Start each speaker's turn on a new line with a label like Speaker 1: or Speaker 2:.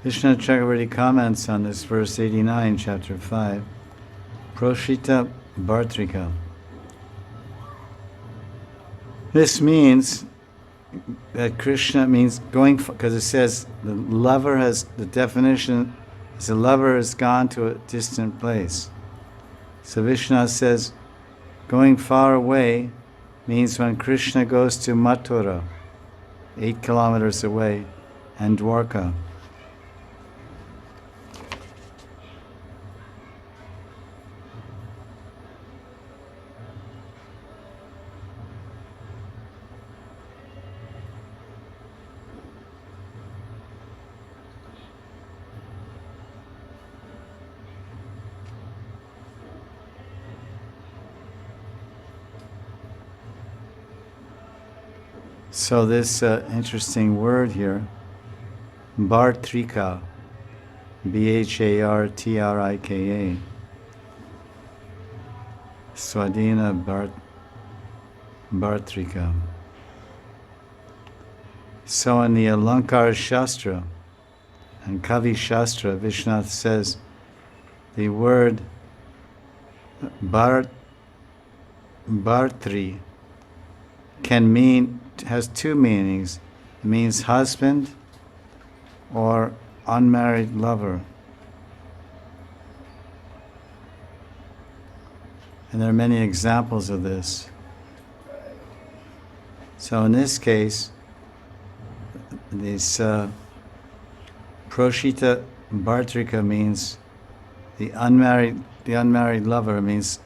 Speaker 1: Vishnu Chakravarti comments on this verse 89, chapter 5. Proshita Bhartrika. This means that Krishna means going, because it says the lover has, the definition is the lover has gone to a distant place. So Vishnu says going far away means when Krishna goes to Mathura, 8 kilometers away, and Dwarka. So this interesting word here, Bhartrika, Bhartrika, Swadina Bhartrika. So in the Alankar Shastra and Kavi Shastra, Vishnath says the word Bhartri can mean, has two meanings. It means husband or unmarried lover. And there are many examples of this. So in this case, this Proshita Bhartrika means the unmarried lover, means